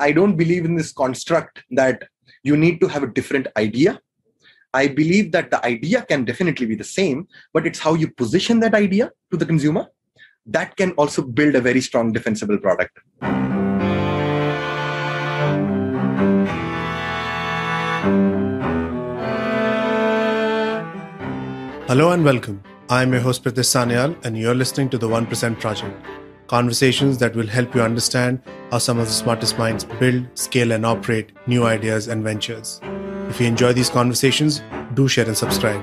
I don't believe in this construct that you need to have a different idea. I believe that the idea can definitely be the same, but it's how you position that idea to the consumer that can also build a very strong defensible product. Hello and welcome. I'm your host Pritesh Sanyal and you're listening to the 1% Project. Conversations that will help you understand how some of the smartest minds build, scale and operate new ideas and ventures. If you enjoy these conversations, do share and subscribe.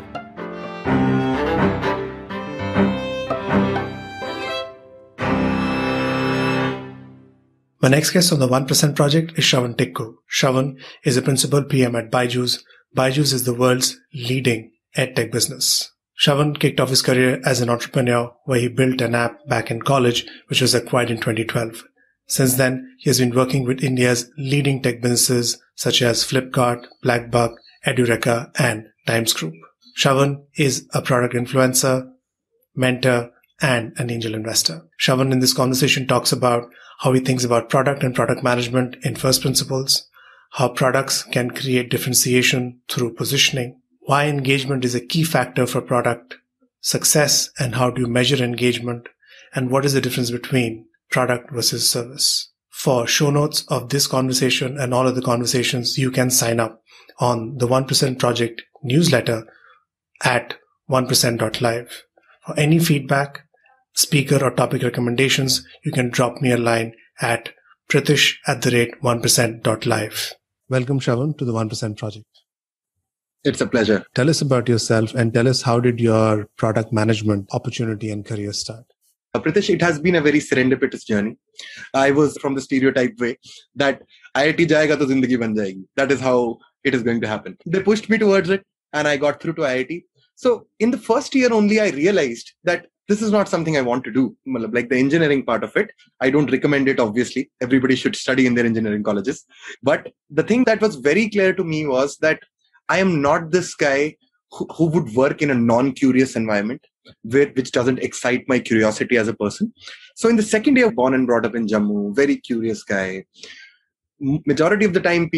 My next guest on the 1% Project is Shravan Tikku. Shravan is a principal PM at Byju's. Byju's is the world's leading edtech business. Shravan kicked off his career as an entrepreneur where he built an app back in college, which was acquired in 2012. Since then, he has been working with India's leading tech businesses such as Flipkart, BlackBuck, Edureka, and Times Group. Shravan is a product influencer, mentor, and an angel investor. Shravan in this conversation talks about how he thinks about product and product management in first principles, how products can create differentiation through positioning, why engagement is a key factor for product success and how do you measure engagement, and what is the difference between product versus service. For show notes of this conversation and all other conversations, you can sign up on the 1% Project newsletter at onepercent.live. For any feedback, speaker or topic recommendations, you can drop me a line at pritish@1%.live. Welcome, Shravan, to the 1% Project. It's a pleasure. Tell us about yourself and tell us how did your product management opportunity and career start? Pritish, it has been a very serendipitous journey. I was from the stereotype way that IIT jayega to zindagi ban jayegi. That is how it is going to happen. They pushed me towards it and I got through to IIT. So in the first year only, I realized that this is not something I want to do. Like the engineering part of it, I don't recommend it, obviously. Everybody should study in their engineering colleges. But the thing that was very clear to me was that I am not this guy who would work in a non-curious environment, which doesn't excite my curiosity as a person. So in the second year, born and brought up in Jammu, very curious guy. Majority of the time,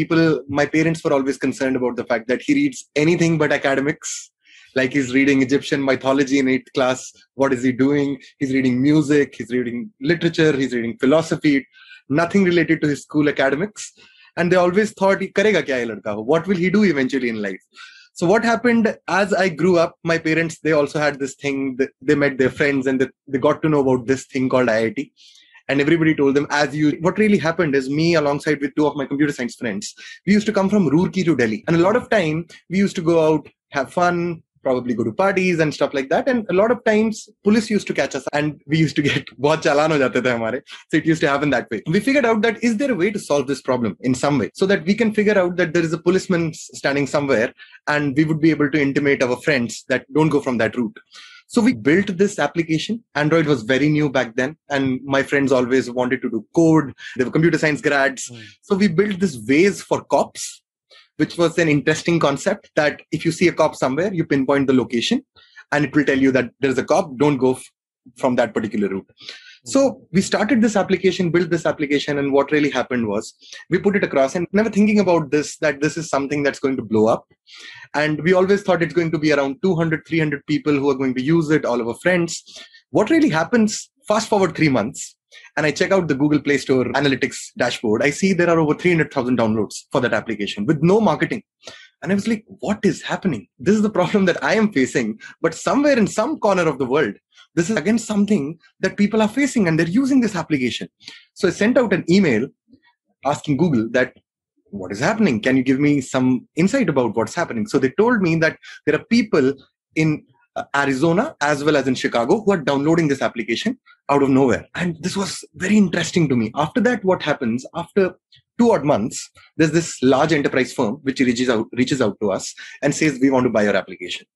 my parents were always concerned about the fact that he reads anything but academics. Like he's reading Egyptian mythology in 8th class. What is he doing? He's reading music. He's reading literature. He's reading philosophy. Nothing related to his school academics. And they always thought, karega kya hai ladka? What will he do eventually in life? So what happened as I grew up, my parents, they also had this thing. They met their friends and they got to know about this thing called IIT. And everybody told them, what really happened is me alongside with two of my computer science friends, we used to come from Roorkee to Delhi. And a lot of time we used to go out, have fun, probably go to parties and stuff like that. And a lot of times police used to catch us and we used to get bahut chalan ho jate the hamare. So it used to happen that way. We figured out that is there a way to solve this problem in some way so that we can figure out that there is a policeman standing somewhere and we would be able to intimate our friends that don't go from that route. So we built this application. Android was very new back then. And my friends always wanted to do code. They were computer science grads. So we built this Waze for cops, which was an interesting concept that if you see a cop somewhere, you pinpoint the location and it will tell you that there's a cop, don't go from that particular route. So we started this application, built this application, and what really happened was we put it across and never thinking about this, that this is something that's going to blow up. And we always thought it's going to be around 200, 300 people who are going to use it, all of our friends. What really happens, fast forward 3 months, and I check out the Google Play Store analytics dashboard, I see there are over 300,000 downloads for that application with no marketing. And I was like, what is happening? This is the problem that I am facing. But somewhere in some corner of the world, this is again something that people are facing and they're using this application. So I sent out an email asking Google that, what is happening? Can you give me some insight about what's happening? So they told me that there are people in Arizona as well as in Chicago who are downloading this application out of nowhere. And this was very interesting to me. After that, what happens after 2 odd months, there's this large enterprise firm which reaches out to us and says, we want to buy your application.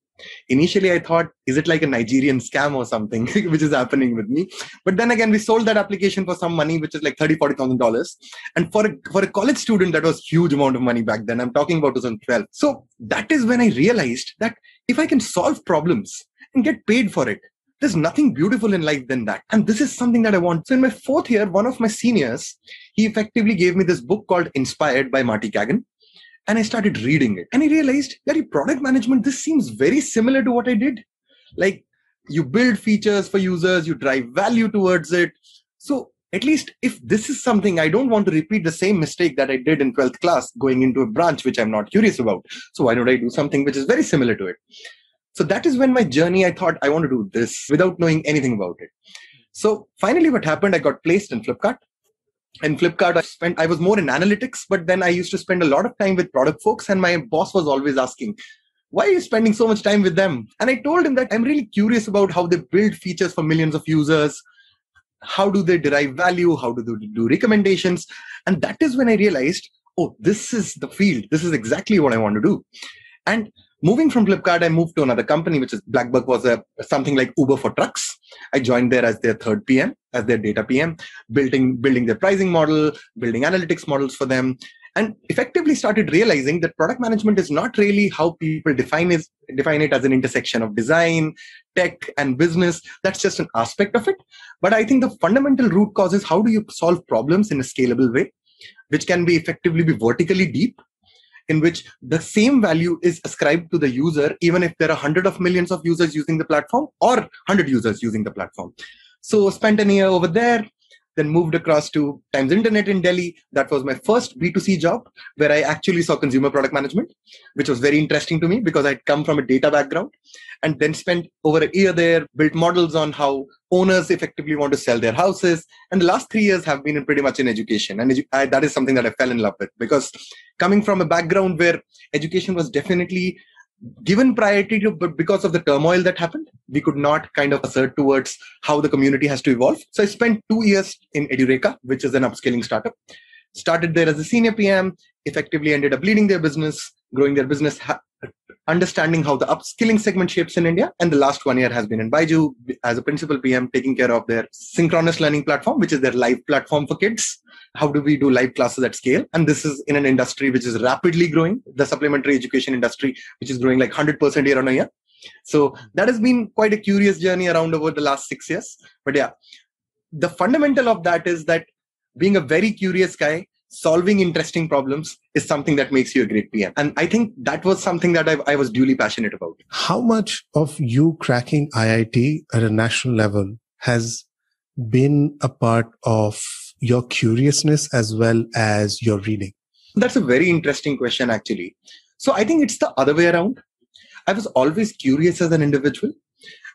Initially, I thought, is it like a Nigerian scam or something, which is happening with me? But then again, we sold that application for some money, which is like $30,000-$40,000. And for a college student, that was huge amount of money back then. I'm talking about 2012. So that is when I realized that if I can solve problems and get paid for it, there's nothing beautiful in life than that. And this is something that I want. So in my 4th year, one of my seniors, he effectively gave me this book called Inspired by Marty Kagan. And I started reading it. And I realized that in product management, this seems very similar to what I did. Like, you build features for users, you drive value towards it. So at least if this is something, I don't want to repeat the same mistake that I did in 12th class, going into a branch which I'm not curious about. So why don't I do something which is very similar to it? So that is when my journey, I thought I want to do this without knowing anything about it. So finally what happened, I got placed in Flipkart. In Flipkart, I was more in analytics, but then I used to spend a lot of time with product folks, and my boss was always asking, why are you spending so much time with them? And I told him that I'm really curious about how they build features for millions of users. How do they derive value? How do they do recommendations? And that is when I realized, oh, this is the field. This is exactly what I want to do. And moving from Flipkart, I moved to another company, which is BlackBuck, was something like Uber for trucks. I joined there as their 3rd PM, as their data PM, building their pricing model, building analytics models for them, and effectively started realizing that product management is not really how people define it as an intersection of design, tech, and business. That's just an aspect of it. But I think the fundamental root cause is how do you solve problems in a scalable way, which can be effectively be vertically deep, in which the same value is ascribed to the user, even if there are hundreds of millions of users using the platform or 100 users using the platform. So spent a year over there, then moved across to Times Internet in Delhi. That was my first B2C job, where I actually saw consumer product management, which was very interesting to me because I'd come from a data background, and then spent over a year there, built models on how owners effectively want to sell their houses. And the last 3 years have been pretty much in education. And that is something that I fell in love with, because coming from a background where education was definitely given priority to, but because of the turmoil that happened, we could not kind of assert towards how the community has to evolve. So I spent 2 years in Edureka, which is an upscaling startup. Started there as a senior PM, effectively ended up leading their business, growing their business, understanding how the upskilling segment shapes in India. And the last 1 year has been in Byju as a principal PM, taking care of their synchronous learning platform, which is their live platform for kids. How do we do live classes at scale? And this is in an industry which is rapidly growing, the supplementary education industry, which is growing like 100% year on year. So that has been quite a curious journey around over the last 6 years. But yeah, the fundamental of that is that being a very curious guy, solving interesting problems is something that makes you a great PM. And I think that was something that I was duly passionate about. How much of you cracking IIT at a national level has been a part of your curiousness as well as your reading? That's a very interesting question, actually. So I think it's the other way around. I was always curious as an individual,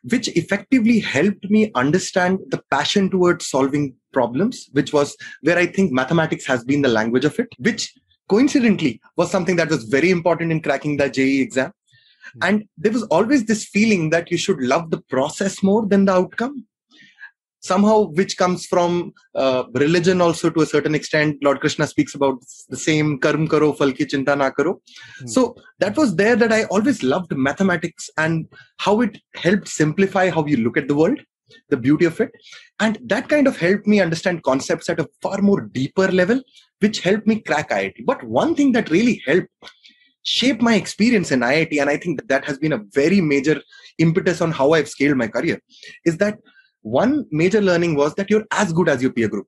which effectively helped me understand the passion towards solving problems, which was where I think mathematics has been the language of it, which coincidentally was something that was very important in cracking the JEE exam. And there was always this feeling that you should love the process more than the outcome. Somehow, which comes from religion also to a certain extent. Lord Krishna speaks about the same karm karo, phal ki chinta na karo. So that was there that I always loved mathematics and how it helped simplify how you look at the world, the beauty of it. And that kind of helped me understand concepts at a far more deeper level, which helped me crack IIT. But one thing that really helped shape my experience in IIT, and I think that has been a very major impetus on how I've scaled my career, is that one major learning was that you're as good as your peer group.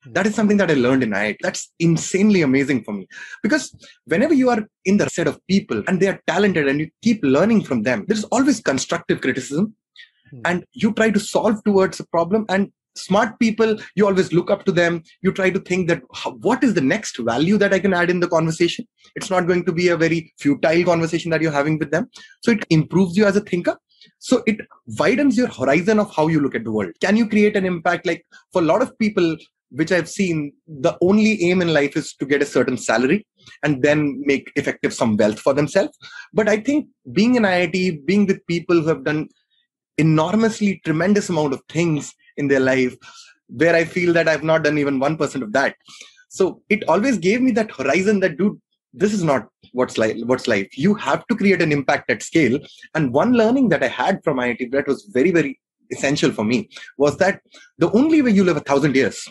That is something that I learned in IIT. That's insanely amazing for me. Because whenever you are in the set of people and they are talented and you keep learning from them, there's always constructive criticism. And you try to solve towards a problem. And smart people, you always look up to them. You try to think that what is the next value that I can add in the conversation? It's not going to be a very futile conversation that you're having with them. So it improves you as a thinker. So it widens your horizon of how you look at the world. Can you create an impact? Like for a lot of people, which I've seen, the only aim in life is to get a certain salary and then make effective some wealth for themselves. But I think being in IIT, being with people who have done enormously tremendous amount of things in their life, where I feel that I've not done even 1% of that. So it always gave me that horizon that, dude, this is not what's life. You have to create an impact at scale. And one learning that I had from IIT that was very, very essential for me was that the only way you live 1,000 years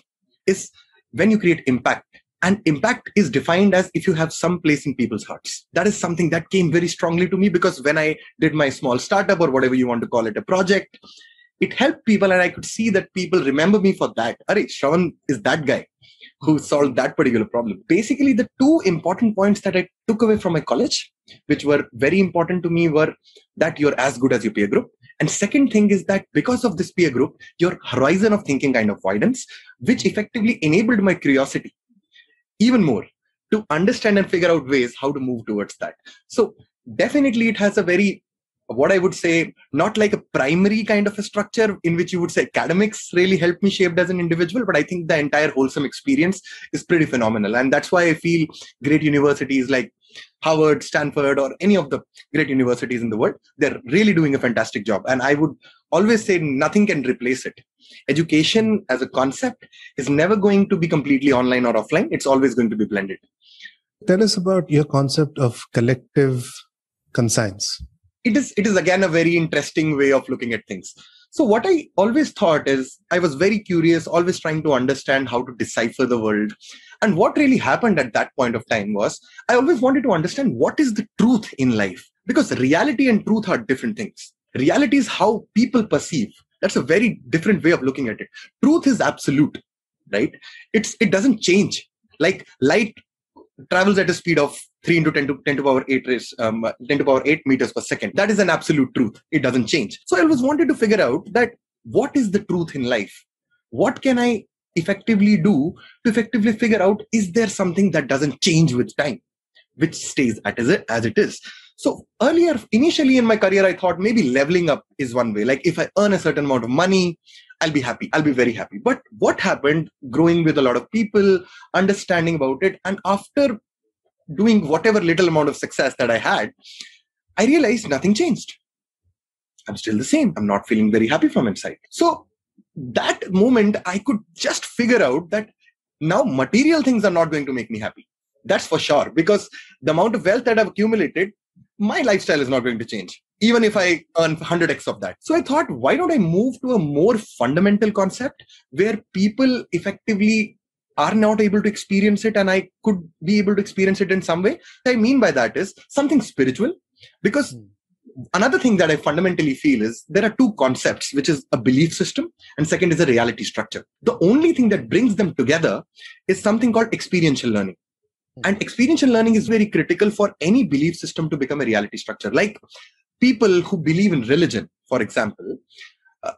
is when you create impact. And impact is defined as if you have some place in people's hearts. That is something that came very strongly to me, because when I did my small startup or whatever you want to call it, a project, it helped people, and I could see that people remember me for that. Arey, Shravan is that guy who solved that particular problem. Basically, the two important points that I took away from my college, which were very important to me, were that you're as good as your peer group. And second thing is that because of this peer group, your horizon of thinking kind of widens, which effectively enabled my curiosity even more to understand and figure out ways how to move towards that. So definitely it has a very, what I would say, not like a primary kind of a structure in which you would say academics really helped me shaped as an individual, but I think the entire wholesome experience is pretty phenomenal. And that's why I feel great universities like Harvard, Stanford, or any of the great universities in the world, they're really doing a fantastic job. And I would always say nothing can replace it. Education as a concept is never going to be completely online or offline. It's always going to be blended. Tell us about your concept of collective conscience. It is again a very interesting way of looking at things. So what I always thought is, I was very curious, always trying to understand how to decipher the world. And what really happened at that point of time was, I always wanted to understand what is the truth in life. Because reality and truth are different things. Reality is how people perceive. That's a very different way of looking at it. Truth is absolute, right? It doesn't change. Like light travels at a speed of 3 into 10 to power 8 10 to power 8 meters per second. That is an absolute truth. It doesn't change. So I always wanted to figure out that what is the truth in life? What can I effectively do to effectively figure out, is there something that doesn't change with time, which stays as it is? So initially in my career, I thought maybe leveling up is one way. Like if I earn a certain amount of money, I'll be happy. I'll be very happy. But what happened growing with a lot of people, understanding about it, and after doing whatever little amount of success that I had, I realized nothing changed. I'm still the same. I'm not feeling very happy from inside. So that moment, I could just figure out that now material things are not going to make me happy. That's for sure. Because the amount of wealth that I've accumulated, my lifestyle is not going to change, even if I earn 100x of that. So I thought, why don't I move to a more fundamental concept where people effectively are not able to experience it, and I could be able to experience it in some way. What I mean by that is something spiritual. Because another thing that I fundamentally feel is there are two concepts, which is a belief system and second is a reality structure. The only thing that brings them together is something called experiential learning. And experiential learning is very critical for any belief system to become a reality structure. Like people who believe in religion, for example,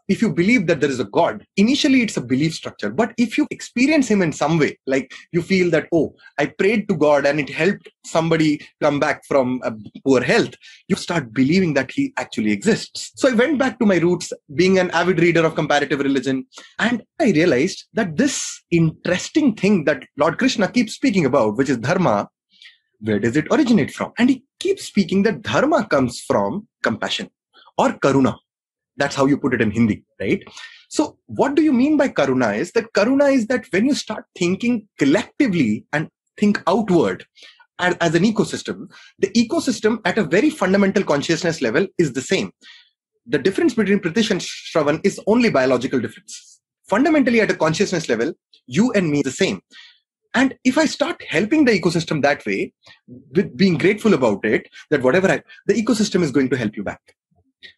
if you believe that there is a God, initially it's a belief structure. But if you experience him in some way, like you feel that, oh, I prayed to God and it helped somebody come back from poor health, you start believing that he actually exists. So I went back to my roots, being an avid reader of comparative religion. And I realized that this interesting thing that Lord Krishna keeps speaking about, which is dharma, where does it originate from? And he keeps speaking that dharma comes from compassion or karuna. That's how you put it in Hindi, right? So what do you mean by karuna is that when you start thinking collectively and think outward as an ecosystem, the ecosystem at a very fundamental consciousness level is the same. The difference between Pritish and Shravan is only biological difference. Fundamentally at a consciousness level, you and me is the same. And if I start helping the ecosystem that way, with being grateful about it, that the ecosystem is going to help you back.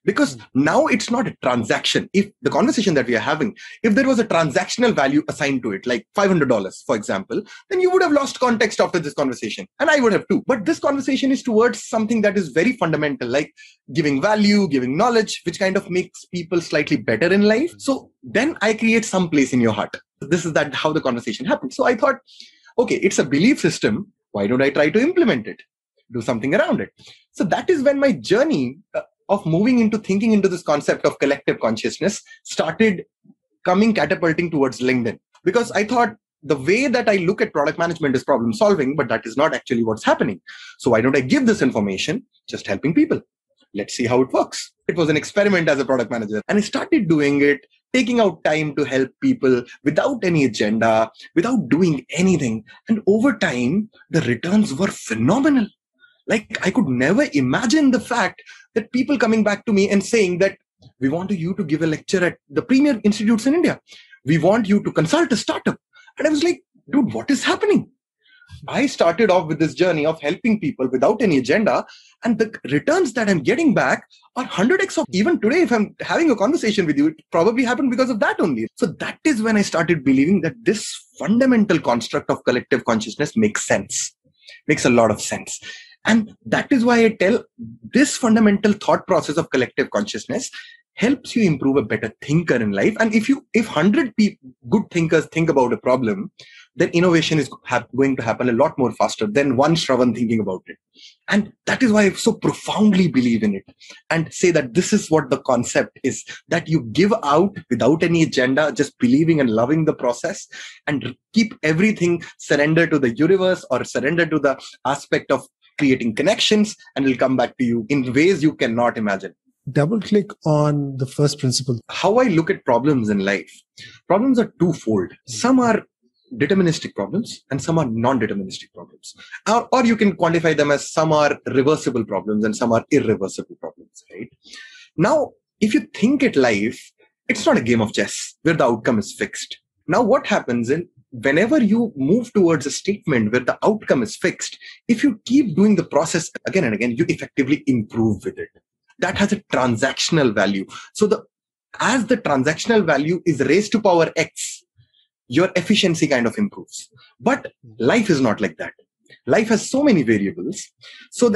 Because now it's not a transaction. If the conversation that we are having, if there was a transactional value assigned to it, like $500, for example, then you would have lost context after this conversation. And I would have too. But this conversation is towards something that is very fundamental, like giving value, giving knowledge, which kind of makes people slightly better in life. So then I create some place in your heart. This is how the conversation happened. So I thought, okay, it's a belief system. Why don't I try to implement it? Do something around it. So that is when my journey of moving into thinking into this concept of collective consciousness started catapulting towards LinkedIn. Because I thought the way that I look at product management is problem solving, but that is not actually what's happening. So why don't I give this information just helping people? Let's see how it works. It was an experiment as a product manager. And I started doing it, taking out time to help people without any agenda, without doing anything. And over time, the returns were phenomenal. Like I could never imagine the fact that people coming back to me and saying that we want you to give a lecture at the premier institutes in India. We want you to consult a startup. And I was like, dude, what is happening? I started off with this journey of helping people without any agenda, and the returns that I'm getting back are 100x of even today. If I'm having a conversation with you, it probably happened because of that only. So that is when I started believing that this fundamental construct of collective consciousness makes sense, makes a lot of sense. And that is why I tell this fundamental thought process of collective consciousness helps you improve a better thinker in life. And if 100 good thinkers think about a problem, then innovation is going to happen a lot more faster than one Shravan thinking about it. And that is why I so profoundly believe in it and say that this is what the concept is, that you give out without any agenda, just believing and loving the process, and keep everything surrender to the universe or surrender to the aspect of creating connections, and it'll come back to you in ways you cannot imagine. Double click on the first principle. How I look at problems in life. Problems are twofold. Some are deterministic problems and some are non-deterministic problems. Or you can quantify them as some are reversible problems and some are irreversible problems, right? Now, if you think at life, it's not a game of chess where the outcome is fixed. Now, what happens in whenever you move towards a statement where the outcome is fixed, if you keep doing the process again and again, you effectively improve with it. That has a transactional value. So as the transactional value is raised to power X, your efficiency kind of improves. But life is not like that. Life has so many variables. So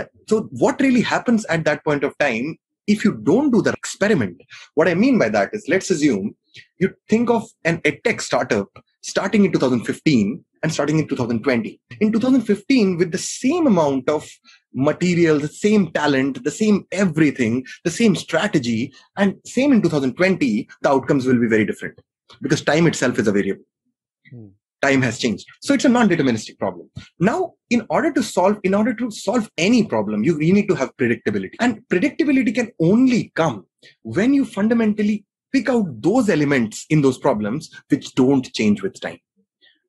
what really happens at that point of time, if you don't do the experiment, what I mean by that is, let's assume you think of an edtech startup starting in 2015 and starting in 2020. In 2015, with the same amount of material, the same talent, the same everything, the same strategy, and same in 2020, the outcomes will be very different because time itself is a variable. Time has changed. So it's a non-deterministic problem. Now, in order to solve any problem, you need to have predictability. And predictability can only come when you fundamentally pick out those elements in those problems which don't change with time.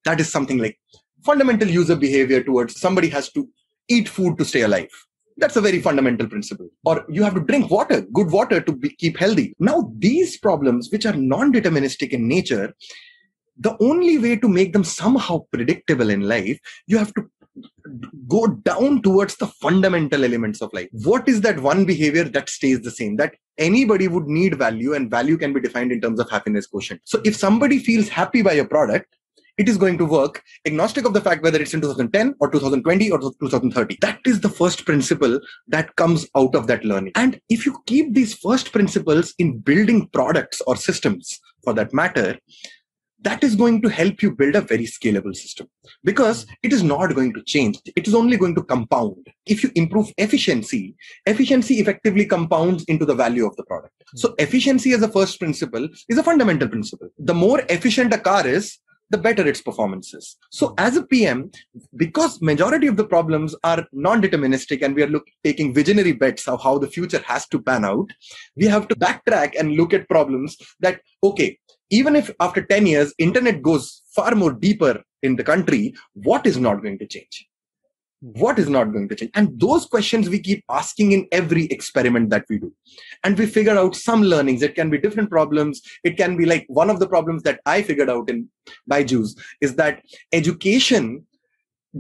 That is something like fundamental user behavior towards somebody has to eat food to stay alive. That's a very fundamental principle. Or you have to drink water, good water to keep healthy. Now, these problems, which are non-deterministic in nature, the only way to make them somehow predictable in life, you have to go down towards the fundamental elements of life. What is that one behavior that stays the same? That anybody would need value, and value can be defined in terms of happiness quotient. So if somebody feels happy by a product, it is going to work agnostic of the fact whether it's in 2010 or 2020 or 2030. That is the first principle that comes out of that learning. And if you keep these first principles in building products or systems for that matter, that is going to help you build a very scalable system because it is not going to change. It is only going to compound. If you improve efficiency effectively compounds into the value of the product. So efficiency as a first principle is a fundamental principle. The more efficient a car is, the better its performance is. So as a PM, because majority of the problems are non-deterministic and we are taking visionary bets of how the future has to pan out, we have to backtrack and look at problems that, okay, even if after 10 years, internet goes far more deeper in the country, what is not going to change? What is not going to change? And those questions we keep asking in every experiment that we do. And we figure out some learnings. It can be different problems. It can be like one of the problems that I figured out in Byju's is that education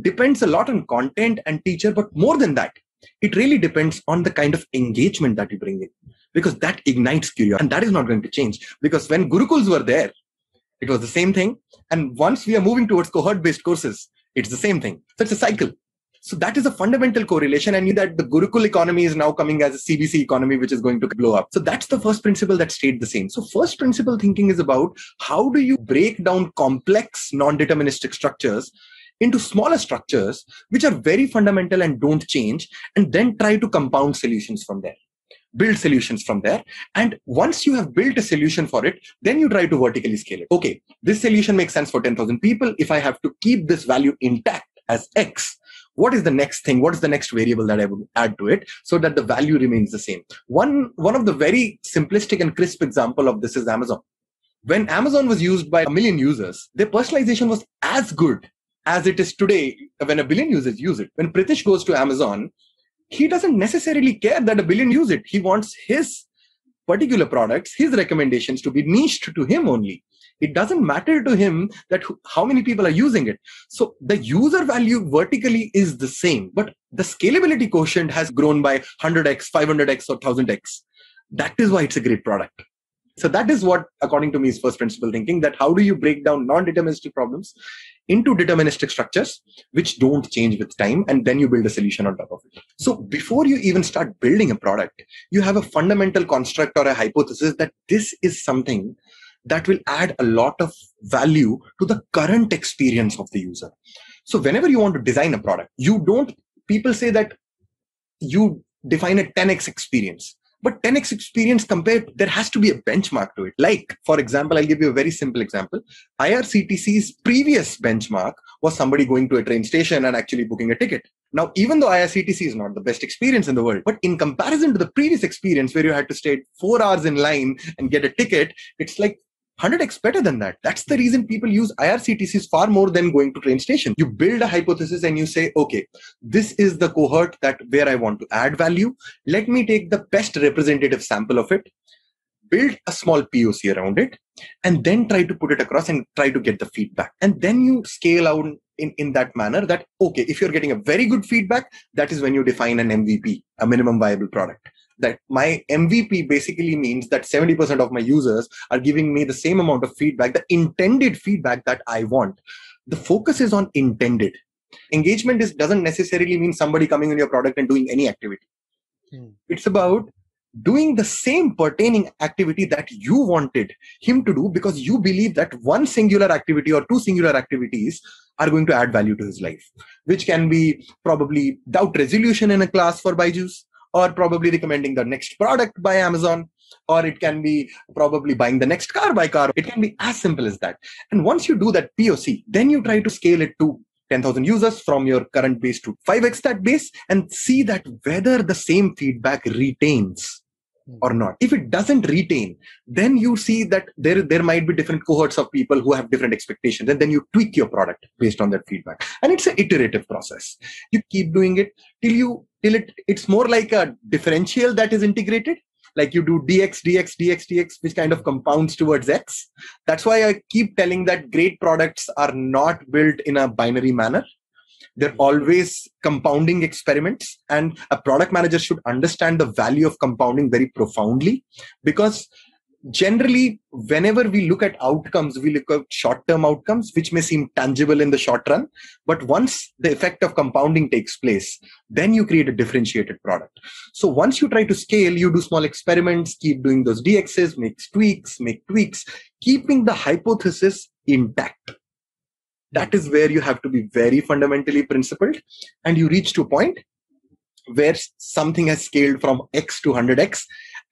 depends a lot on content and teacher, but more than that, it really depends on the kind of engagement that you bring in, because that ignites curiosity. And that is not going to change because when Gurukuls were there, it was the same thing. And once we are moving towards cohort-based courses, it's the same thing. So it's a cycle. So that is a fundamental correlation. And that the Gurukul economy is now coming as a CBC economy, which is going to blow up. So that's the first principle that stayed the same. So first principle thinking is about how do you break down complex non-deterministic structures into smaller structures, which are very fundamental and don't change, and then try to compound solutions from there. Build solutions from there. And once you have built a solution for it, then you try to vertically scale it. Okay, this solution makes sense for 10,000 people. If I have to keep this value intact as X, what is the next thing? What is the next variable that I would add to it so that the value remains the same? One of the very simplistic and crisp example of this is Amazon. When Amazon was used by 1 million users, their personalization was as good as it is today when 1 billion users use it. When Pritish goes to Amazon, he doesn't necessarily care that 1 billion use it. He wants his particular products, his recommendations to be niched to him only. It doesn't matter to him that how many people are using it. So the user value vertically is the same, but the scalability quotient has grown by 100x, 500x, or 1000x. That is why it's a great product. So that is what, according to me, is first principle thinking, that how do you break down non-deterministic problems into deterministic structures which don't change with time, and then you build a solution on top of it. So before you even start building a product, you have a fundamental construct or a hypothesis that this is something that will add a lot of value to the current experience of the user. So whenever you want to design a product, people say that you define a 10x experience. But 10x experience compared, there has to be a benchmark to it. Like, for example, I'll give you a very simple example. IRCTC's previous benchmark was somebody going to a train station and actually booking a ticket. Now, even though IRCTC is not the best experience in the world, but in comparison to the previous experience where you had to stay 4 hours in line and get a ticket, it's like 100x better than that. That's the reason people use IRCTCs far more than going to train station. You build a hypothesis and you say, okay, this is the cohort where I want to add value. Let me take the best representative sample of it, build a small POC around it, and then try to put it across and try to get the feedback. And then you scale out in that manner that, okay, if you're getting a very good feedback, that is when you define an MVP, a minimum viable product. That my MVP basically means that 70% of my users are giving me the same amount of feedback, the intended feedback that I want. The focus is on intended. Engagement doesn't necessarily mean somebody coming on your product and doing any activity. It's about doing the same pertaining activity that you wanted him to do because you believe that one singular activity or two singular activities are going to add value to his life, which can be probably doubt resolution in a class for Byju's, or probably recommending the next product by Amazon, or it can be probably buying the next car by car. It can be as simple as that. And once you do that POC, then you try to scale it to 10,000 users from your current base to 5x that base and see that whether the same feedback retains or not. If it doesn't retain, then you see that there might be different cohorts of people who have different expectations, and then you tweak your product based on that feedback. And it's an iterative process. You keep doing it till it's more like a differential that is integrated. Like you do dx, dx, dx, dx, which kind of compounds towards x. That's why I keep telling that great products are not built in a binary manner. They're always compounding experiments, and a product manager should understand the value of compounding very profoundly, because generally, whenever we look at outcomes, we look at short-term outcomes, which may seem tangible in the short run. But once the effect of compounding takes place, then you create a differentiated product. So once you try to scale, you do small experiments, keep doing those DXs, make tweaks, keeping the hypothesis intact. That is where you have to be very fundamentally principled, and you reach to a point where something has scaled from X to 100X.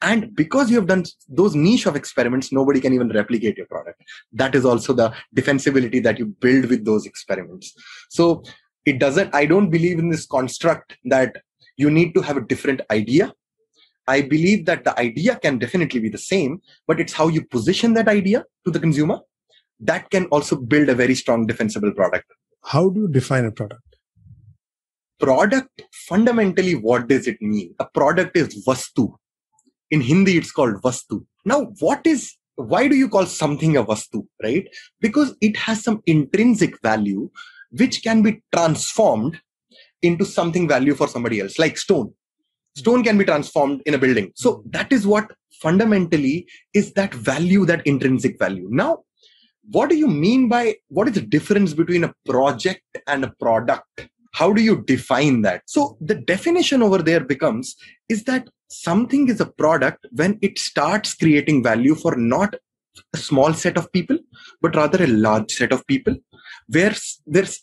And because you have done those niche of experiments, nobody can even replicate your product. That is also the defensibility that you build with those experiments. So I don't believe in this construct that you need to have a different idea. I believe that the idea can definitely be the same, but it's how you position that idea to the consumer that can also build a very strong defensible product. How do you define a product? Product, fundamentally, what does it mean? A product is vastu. In Hindi, it's called vastu. Now, why do you call something a vastu, right? Because it has some intrinsic value which can be transformed into something value for somebody else, like stone. Stone can be transformed in a building. So that is what fundamentally is that value, that intrinsic value. Now, what do you mean by, what is the difference between a project and a product? How do you define that? So the definition over there becomes, is that something is a product when it starts creating value for not a small set of people, but rather a large set of people, where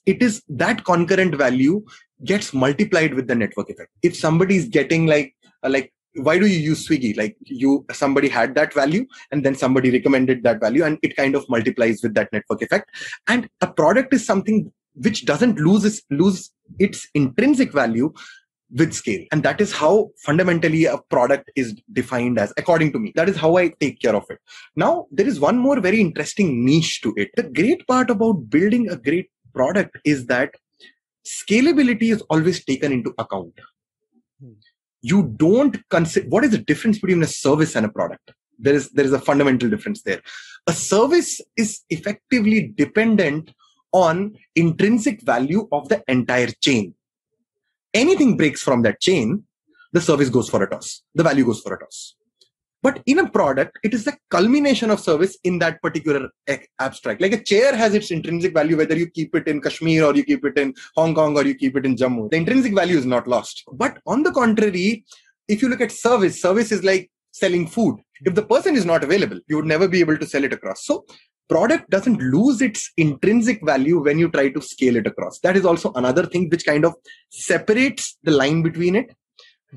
it is that concurrent value gets multiplied with the network effect. If somebody is getting like, why do you use Swiggy? Like somebody had that value and then somebody recommended that value, and it kind of multiplies with that network effect. And a product is something which doesn't lose its intrinsic value with scale. And that is how fundamentally a product is defined as, according to me. That is how I take care of it. Now, there is one more very interesting niche to it. The great part about building a great product is that scalability is always taken into account. You don't consider, what is the difference between a service and a product? There is a fundamental difference there. A service is effectively dependent on intrinsic value of the entire chain. Anything breaks from that chain, the service goes for a toss. The value goes for a toss. But in a product, it is the culmination of service in that particular abstract. Like a chair has its intrinsic value, whether you keep it in Kashmir or you keep it in Hong Kong or you keep it in Jammu. The intrinsic value is not lost. But on the contrary, if you look at service is like selling food. If the person is not available, you would never be able to sell it across. So product doesn't lose its intrinsic value when you try to scale it across. That is also another thing which kind of separates the line between it.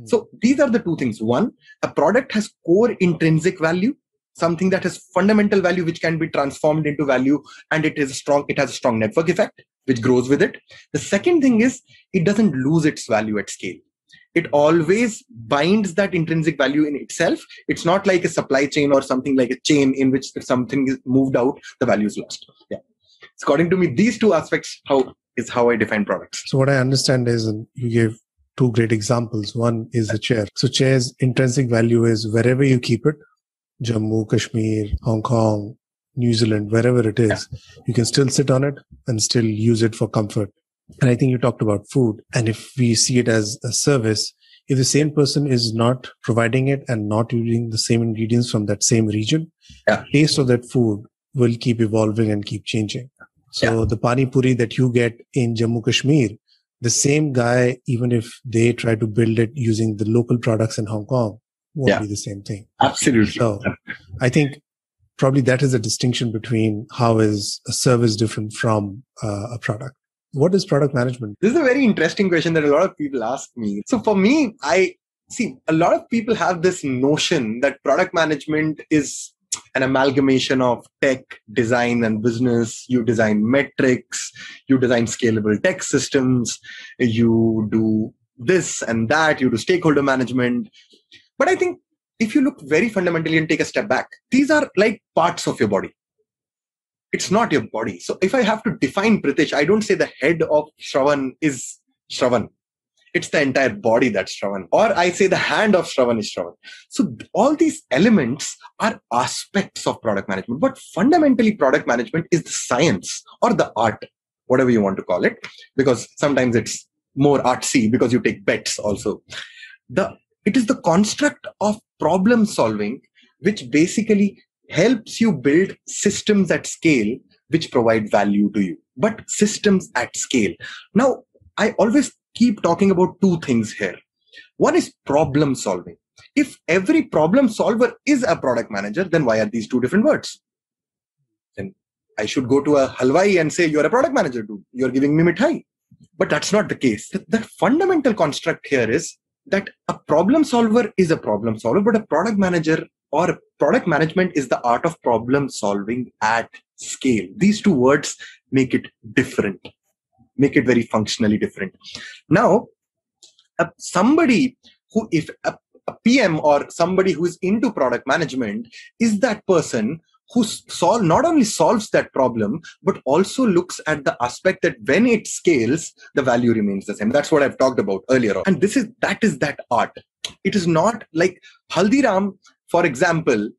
So these are the two things. One, a product has core intrinsic value, something that has fundamental value which can be transformed into value, and it has a strong network effect which grows with it. The second thing is it doesn't lose its value at scale. It always binds that intrinsic value in itself. It's not like a supply chain or something like a chain in which if something is moved out, the value is lost. Yeah. So according to me, these two aspects is how I define products. So what I understand is, and you gave two great examples. One is the chair. So chair's intrinsic value is wherever you keep it, Jammu, Kashmir, Hong Kong, New Zealand, wherever it is, you can still sit on it and still use it for comfort. And I think you talked about food. And if we see it as a service, if the same person is not providing it and not using the same ingredients from that same region, the taste of that food will keep evolving and keep changing. So the pani puri that you get in Jammu, Kashmir, the same guy, even if they try to build it using the local products in Hong Kong, won't be the same thing. Absolutely. So I think probably that is a distinction between how is a service different from a product. What is product management? This is a very interesting question that a lot of people ask me. So for me, I see a lot of people have this notion that product management is an amalgamation of tech, design, and business. You design metrics, you design scalable tech systems, you do this and that, you do stakeholder management. But I think if you look very fundamentally and take a step back, these are like parts of your body. It's not your body. So if I have to define Pritish, I don't say the head of Shravan is Shravan. It's the entire body that's Shravan. Or I say the hand of Shravan is Shravan. So all these elements are aspects of product management. But fundamentally, product management is the science or the art, whatever you want to call it, because sometimes it's more artsy because you take bets also. It is the construct of problem solving, which basically helps you build systems at scale which provide value to you, but systems at scale. Now, I always keep talking about two things here. One is problem solving. If every problem solver is a product manager, then why are these two different words? Then I should go to a halwai and say, you're a product manager, dude. You're giving me mithai. But that's not the case. The fundamental construct here is that a problem solver is a problem solver, but a product manager or product management is the art of problem solving at scale. These two words make it different, make it very functionally different. Now, somebody who, if a PM or somebody who is into product management is that person who not only solves that problem, but also looks at the aspect that when it scales, the value remains the same. That's what I've talked about earlier on. And that is that art. It is not like Haldiram, for example,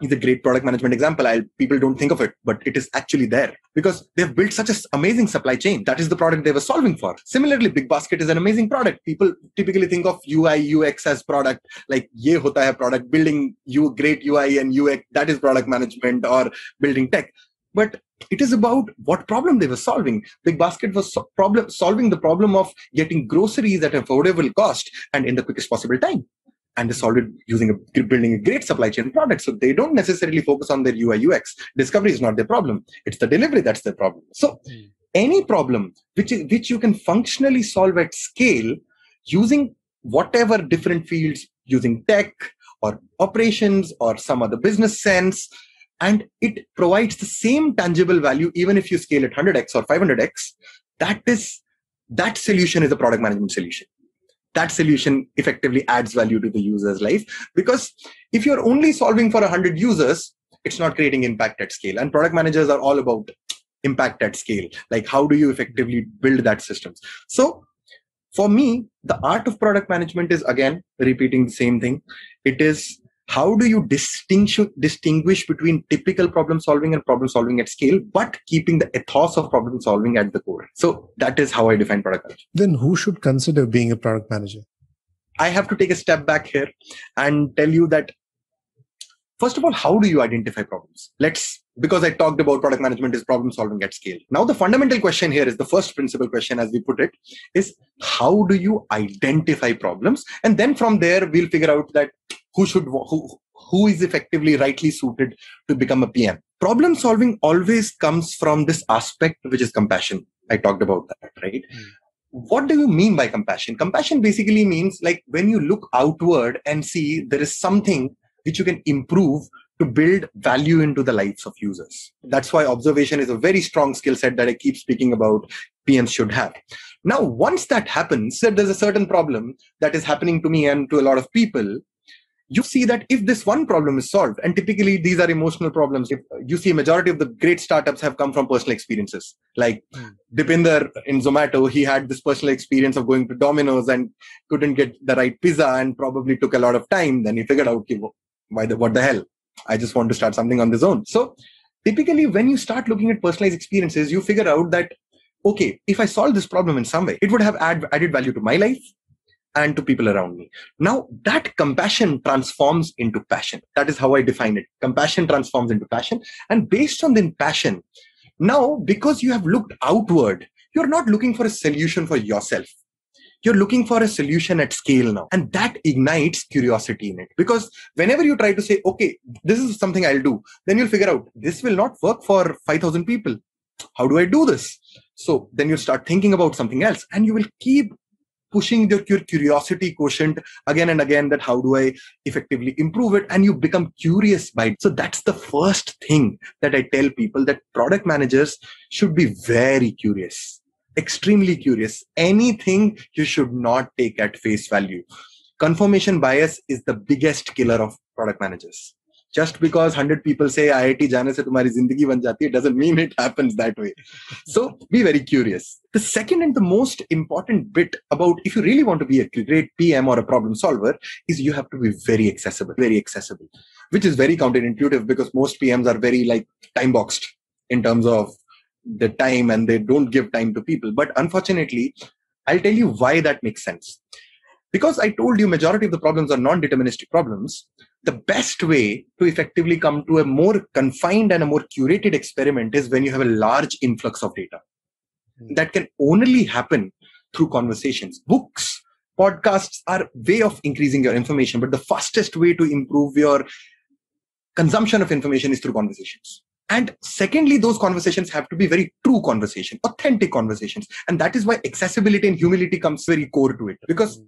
is a great product management example. People don't think of it, but it is actually there because they've built such an amazing supply chain. That is the product they were solving for. Similarly, Big Basket is an amazing product. People typically think of UI, UX as product, like ye hota hai product, building great UI and UX, that is product management or building tech. But it is about what problem they were solving. Big Basket was solving the problem of getting groceries at an affordable cost and in the quickest possible time. And they solved it building a great supply chain product. So they don't necessarily focus on their UI UX. Discovery is not their problem. It's the delivery that's their problem. So any problem which you can functionally solve at scale using whatever different fields, using tech or operations or some other business sense, and it provides the same tangible value even if you scale it 100x or 500x, that solution is a product management solution. That solution effectively adds value to the user's life, because if you're only solving for 100 users, it's not creating impact at scale. And product managers are all about impact at scale. Like, how do you effectively build that systems? So for me, the art of product management is, again, repeating the same thing. It is How do you distinguish between typical problem solving and problem solving at scale, but keeping the ethos of problem solving at the core? So that is how I define product management. Then who should consider being a product manager? I have to take a step back here and tell you that, first of all, how do you identify problems? Because I talked about product management is problem solving at scale. Now, the fundamental question here is the first principal question, as we put it, is how do you identify problems? And then from there, we'll figure out that who is effectively rightly suited to become a PM. Problem solving always comes from this aspect, which is compassion. I talked about that, right? What do you mean by compassion? Compassion basically means like when you look outward and see there is something which you can improve to build value into the lives of users. That's why observation is a very strong skill set that I keep speaking about PMs should have. Now, once that happens, that there's a certain problem that is happening to me and to a lot of people, you see that if this one problem is solved, and typically these are emotional problems, if you see a majority of the great startups have come from personal experiences. Like Dipinder in Zomato, he had this personal experience of going to Domino's and couldn't get the right pizza and probably took a lot of time. Then he figured out, what the hell? I just want to start something on this own. So typically when you start looking at personalized experiences, you figure out that, okay, if I solve this problem in some way, it would have added value to my life and to people around me. Now that compassion transforms into passion. That is how I define it. Compassion transforms into passion. And based on the passion, now because you have looked outward, you're not looking for a solution for yourself. You're looking for a solution at scale now. And that ignites curiosity in it. Because whenever you try to say, okay, this is something I'll do, then you'll figure out this will not work for 5,000 people. How do I do this? So then you start thinking about something else and you will keep pushing your curiosity quotient again and again, that how do I effectively improve it? And you become curious by it. So that's the first thing that I tell people, that product managers should be very curious. Extremely curious. Anything you should not take at face value. Confirmation bias is the biggest killer of product managers. Just because 100 people say IIT jaane se tumhari zindagi ban jati hai, doesn't mean it happens that way. So be very curious. The second and the most important bit about if you really want to be a great PM or a problem solver is you have to be very accessible, which is very counterintuitive because most PMs are very like time boxed in terms of the time and they don't give time to people. But unfortunately, I'll tell you why that makes sense. Because I told you majority of the problems are non-deterministic problems, the best way to effectively come to a more confined and a more curated experiment is when you have a large influx of data. That can only happen through conversations. Books, podcasts are way of increasing your information, but the fastest way to improve your consumption of information is through conversations. And secondly, those conversations have to be very true conversation, authentic conversations. And that is why accessibility and humility comes very core to it. Because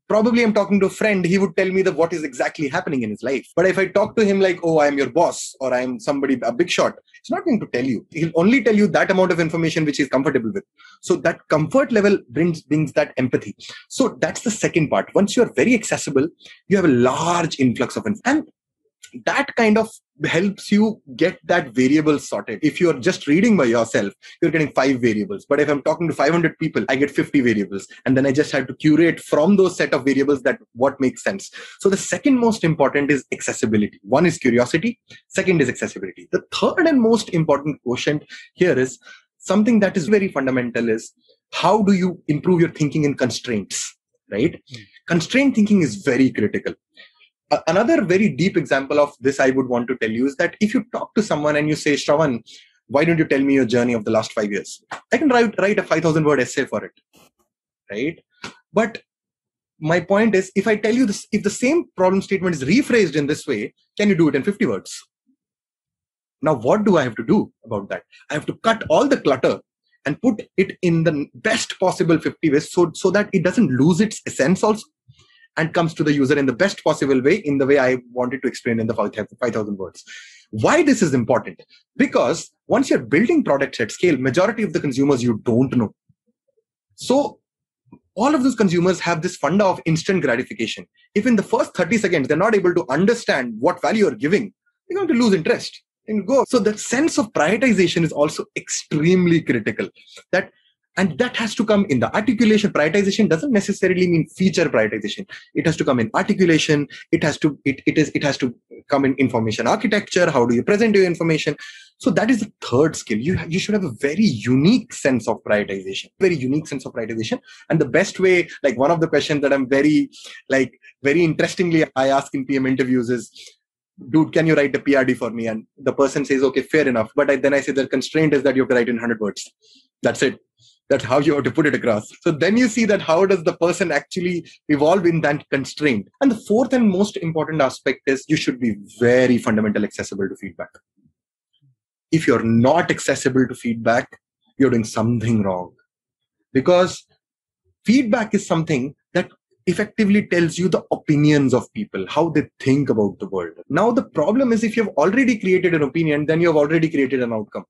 probably I'm talking to a friend, he would tell me that what is exactly happening in his life. But if I talk to him like, oh, I'm your boss or I'm somebody, a big shot, he's not going to tell you. He'll only tell you that amount of information which he's comfortable with. So that comfort level brings that empathy. So that's the second part. Once you're very accessible, you have a large influx of information. And that kind of helps you get that variable sorted. If you're just reading by yourself, you're getting 5 variables. But if I'm talking to 500 people, I get 50 variables. And then I just have to curate from those set of variables that what makes sense. So the second most important is accessibility. One is curiosity. Second is accessibility. The third and most important quotient here is something that is very fundamental is how do you improve your thinking in constraints, right? Constraint thinking is very critical. Another very deep example of this I would want to tell you is that if you talk to someone and you say, Shravan, why don't you tell me your journey of the last 5 years? I can write a 5,000 word essay for it, right? But my point is, if I tell you this, if the same problem statement is rephrased in this way, can you do it in 50 words? Now, what do I have to do about that? I have to cut all the clutter and put it in the best possible 50 ways so that it doesn't lose its essence also, and comes to the user in the best possible way, in the way I wanted to explain in the 5,000 words. Why this is important? Because once you're building products at scale, majority of the consumers you don't know. So all of those consumers have this funda of instant gratification. If in the first 30 seconds, they're not able to understand what value you're giving, they're going to lose interest and go. So that sense of prioritization is also extremely critical. That And that has to come in the articulation. Prioritization doesn't necessarily mean feature prioritization. It has to come in articulation. It has to come in information architecture. How do you present your information? So that is the third skill. You should have a very unique sense of prioritization. And the best way, like one of the questions that I'm very interestingly I ask in PM interviews is, dude, can you write a PRD for me? And the person says, okay, fair enough. But then I say the constraint is that you have to write in 100 words. That's it. That's how you have to put it across. So then you see that how does the person actually evolve in that constraint. And the fourth and most important aspect is you should be very fundamental accessible to feedback. If you're not accessible to feedback, you're doing something wrong. Because feedback is something that effectively tells you the opinions of people, how they think about the world. Now, the problem is if you've already created an opinion, then you've already created an outcome.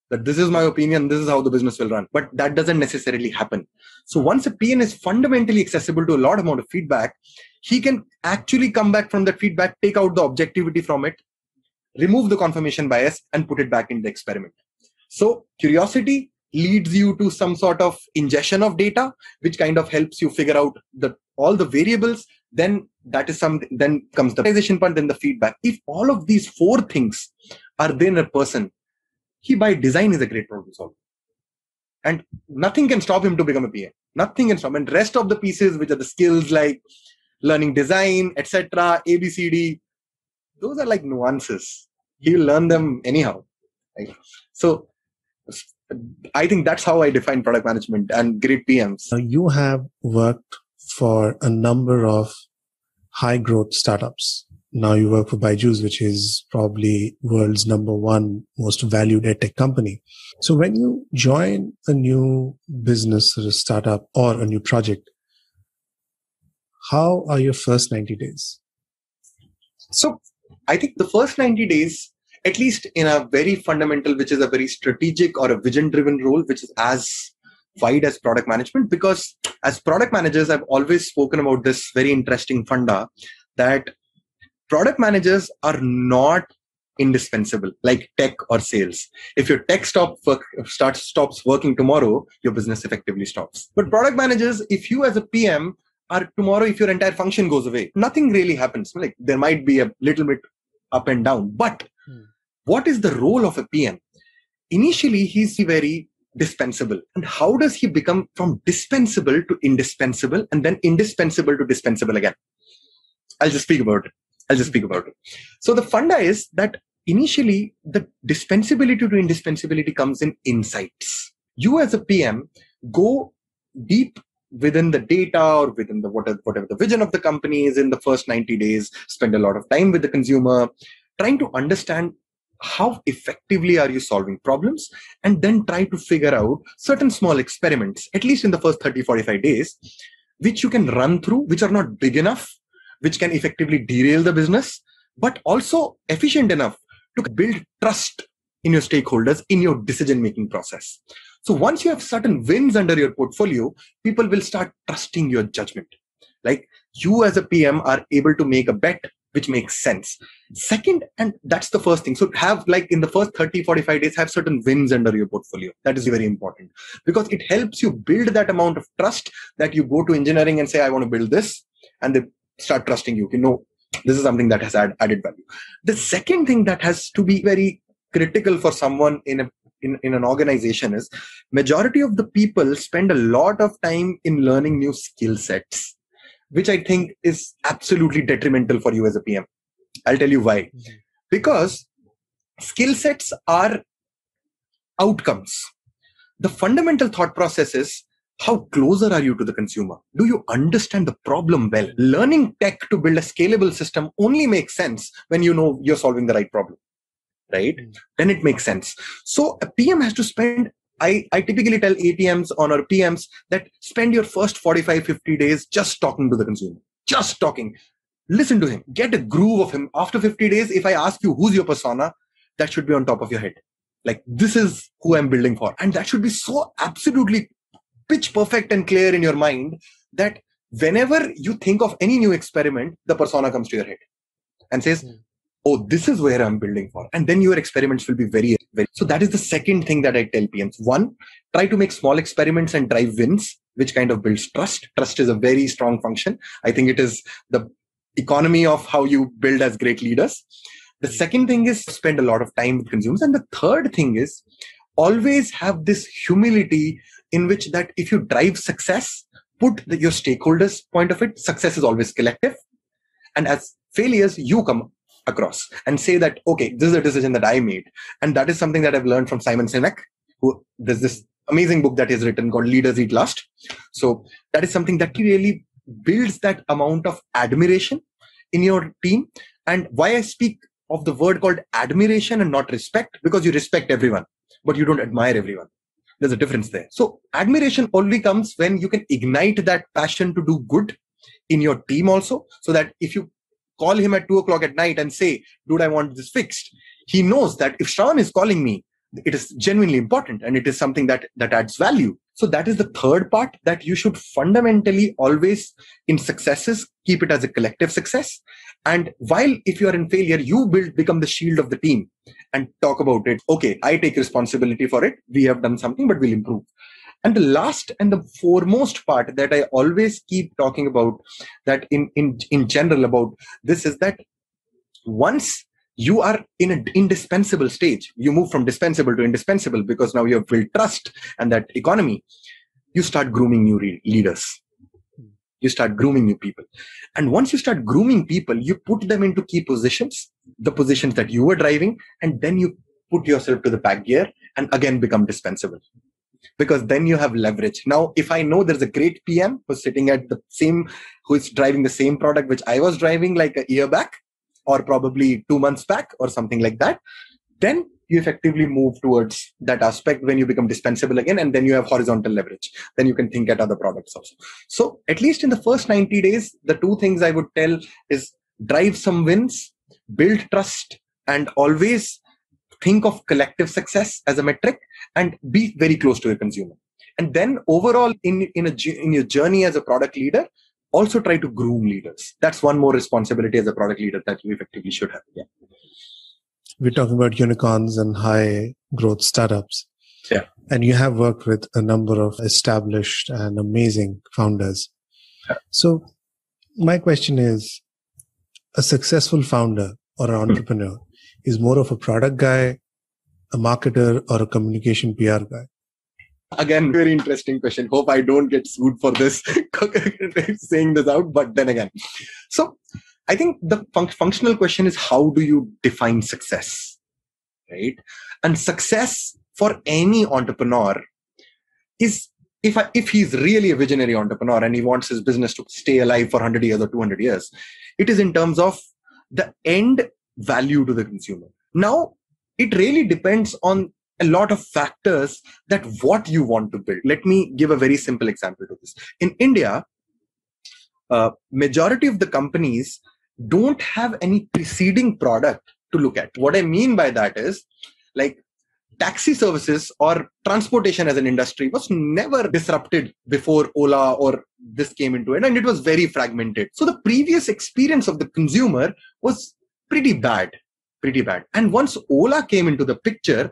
That this is my opinion, this is how the business will run. But that doesn't necessarily happen. So once a PM is fundamentally accessible to a lot amount of feedback, he can actually come back from that feedback, take out the objectivity from it, remove the confirmation bias, and put it back in the experiment. So curiosity leads you to some sort of ingestion of data, which kind of helps you figure out all the variables. Then then comes the realization part, then the feedback. If all of these four things are there in a person, he by design is a great problem solver. And nothing can stop him to become a PM. Nothing can stop. And rest of the pieces, which are the skills like learning design, etc., ABCD, those are like nuances. He will learn them anyhow. Right? So I think that's how I define product management and great PMs. You have worked for a number of high growth startups. Now you work for Byju's, which is probably world's number one most valued edtech company. So when you join a new business or a startup or a new project, how are your first 90 days? So I think the first 90 days, at least in a very fundamental, which is a very strategic or a vision-driven role, which is as wide as product management, because as product managers, I've always spoken about this very interesting funda that product managers are not indispensable like tech or sales. If your tech stops working tomorrow, your business effectively stops. But product managers, if you as a PM are tomorrow, if your entire function goes away, nothing really happens. Like there might be a little bit up and down. But what is the role of a PM? Initially, he's very dispensable. And how does he become from dispensable to indispensable and then indispensable to dispensable again? I'll just speak about it. So the funda is that initially the dispensability to indispensability comes in insights. You as a PM go deep within the data or within the whatever the vision of the company is in the first 90 days, spend a lot of time with the consumer, trying to understand how effectively are you solving problems, and then try to figure out certain small experiments, at least in the first 30-45 days, which you can run through, which are not big enough, which can effectively derail the business, but also efficient enough to build trust in your stakeholders in your decision-making process. So once you have certain wins under your portfolio, people will start trusting your judgment. Like you as a PM are able to make a bet which makes sense. Second, and that's the first thing. So have like in the first 30-45 days, have certain wins under your portfolio. That is very important because it helps you build that amount of trust that you go to engineering and say, I want to build this. And they start trusting you. You know, this is something that has added value. The second thing that has to be very critical for someone in an organization is majority of the people spend a lot of time in learning new skill sets, which I think is absolutely detrimental for you as a PM. I'll tell you why. Because skill sets are outcomes. The fundamental thought process is how closer are you to the consumer? Do you understand the problem well? Learning tech to build a scalable system only makes sense when you know you're solving the right problem, right? Then it makes sense. So a PM has to spend, I typically tell APMs or PMs that spend your first 45-50 days just talking to the consumer, just talking. Listen to him, get a groove of him. After 50 days, if I ask you who's your persona, that should be on top of your head. Like this is who I'm building for. And that should be so absolutely pitch perfect and clear in your mind that whenever you think of any new experiment, the persona comes to your head and says, oh, this is where I'm building for. And then your experiments will be very, very. So that is the second thing that I tell PMs. One, try to make small experiments and drive wins, which kind of builds trust. Trust is a very strong function. I think it is the economy of how you build as great leaders. The second thing is spend a lot of time with consumers. And the third thing is always have this humility in which that if you drive success, put your stakeholders' point of it. Success is always collective. And as failures, you come across and say that, okay, this is a decision that I made. And that is something that I've learned from Simon Sinek, who there's this amazing book that he's written called Leaders Eat Last. So that is something that really builds that amount of admiration in your team. And why I speak of the word called admiration and not respect, because you respect everyone, but you don't admire everyone. There's a difference there. So admiration only comes when you can ignite that passion to do good in your team also, so that if you call him at 2:00 at night and say, dude, I want this fixed, he knows that if Shravan is calling me, it is genuinely important and it is something that adds value. So that is the third part, that you should fundamentally always in successes keep it as a collective success. And while if you are in failure, you become the shield of the team and talk about it. Okay, I take responsibility for it. We have done something, but we'll improve. And the last and the foremost part that I always keep talking about, that in general about this, is that once you are in an indispensable stage, you move from dispensable to indispensable because now you have built trust and that economy, you start grooming new leaders. You start grooming new people. And once you start grooming people, you put them into key positions, the positions that you were driving, and then you put yourself to the back gear and again become dispensable. Because then you have leverage. Now, if I know there's a great PM who's sitting at the same, who is driving the same product which I was driving like a year back, or probably 2 months back, or something like that, then you effectively move towards that aspect when you become dispensable again, and then you have horizontal leverage. Then you can think at other products also. So at least in the first 90 days, the two things I would tell is drive some wins, build trust, and always think of collective success as a metric, and be very close to your consumer. And then overall in your journey as a product leader, also try to groom leaders. That's one more responsibility as a product leader that you effectively should have. Yeah. We're talking about unicorns and high growth startups. Yeah. And you have worked with a number of established and amazing founders. Yeah. So my question is, a successful founder or an entrepreneur is more of a product guy, a marketer, or a communication PR guy? Again, very interesting question. Hope I don't get sued for this, saying this out, but then again. So I think the functional question is, how do you define success, right? And success for any entrepreneur is, if he's really a visionary entrepreneur and he wants his business to stay alive for 100 years or 200 years, it is in terms of the end value to the consumer. Now, it really depends on a lot of factors that what you want to build. Let me give a very simple example to this. In India, majority of the companies don't have any preceding product to look at. What I mean by that is, like, taxi services or transportation as an industry was never disrupted before Ola or this came into it, and it was very fragmented. So the previous experience of the consumer was pretty bad. And once Ola came into the picture,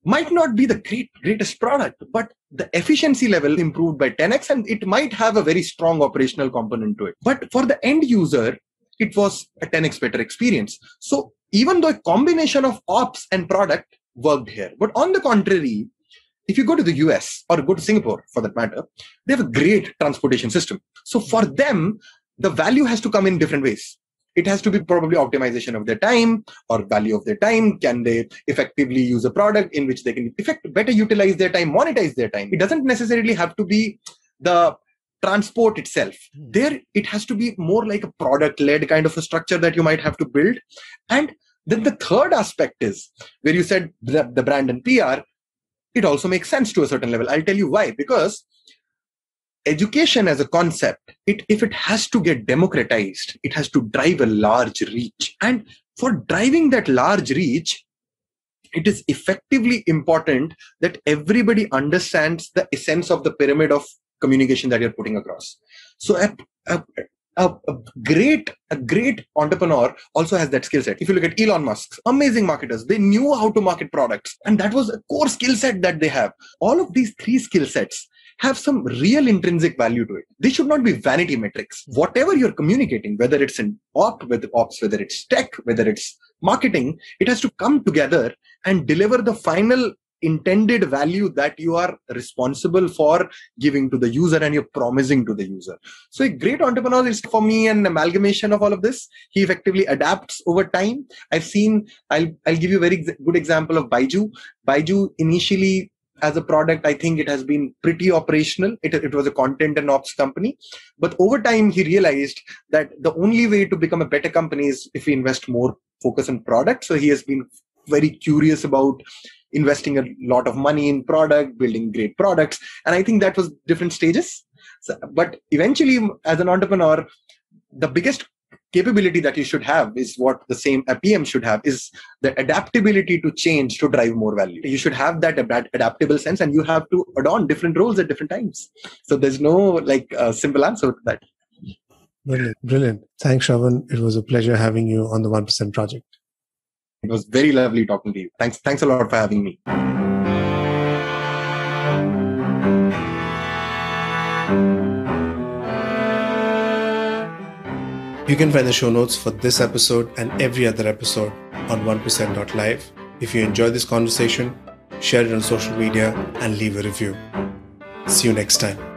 might not be the greatest product, but the efficiency level improved by 10x, and it might have a very strong operational component to it. But for the end user, it was a 10x better experience. So even though a combination of ops and product worked here, but on the contrary, if you go to the US or go to Singapore for that matter, they have a great transportation system. So for them, the value has to come in different ways. It has to be probably optimization of their time or value of their time. Can they effectively use a product in which they can better utilize their time, monetize their time? It doesn't necessarily have to be the transport itself. There, it has to be more like a product-led kind of a structure that you might have to build. And then the third aspect is where you said the brand and PR, it also makes sense to a certain level. I'll tell you why. Because education as a concept, if it has to get democratized, it has to drive a large reach. And for driving that large reach, it is effectively important that everybody understands the essence of the pyramid of communication that you're putting across. So A great entrepreneur also has that skill set. If you look at Elon Musk's amazing marketers, they knew how to market products, and that was a core skill set that they have. All of these three skill sets have some real intrinsic value to it. They should not be vanity metrics. Whatever you're communicating, whether it's in whether it's tech, whether it's marketing, it has to come together and deliver the final intended value that you are responsible for giving to the user and you're promising to the user. So a great entrepreneur is, for me, an amalgamation of all of this. He effectively adapts over time. I'll give you a very good example of Byju. Byju initially, as a product, I think it has been pretty operational. It was a content and ops company. But over time, he realized that the only way to become a better company is if we invest more focus on product. So he has been very curious about investing a lot of money in product, building great products. And I think that was different stages. But eventually, as an entrepreneur, the biggest capability that you should have is what the same PM should have, is the adaptability to change to drive more value. You should have that adaptable sense, and you have to adorn different roles at different times. So there's no simple answer to that. Brilliant. Thanks, Shravan. It was a pleasure having you on the 1% project. It was very lovely talking to you. Thanks a lot for having me. You can find the show notes for this episode and every other episode on onepercent.live. If you enjoyed this conversation, share it on social media and leave a review. See you next time.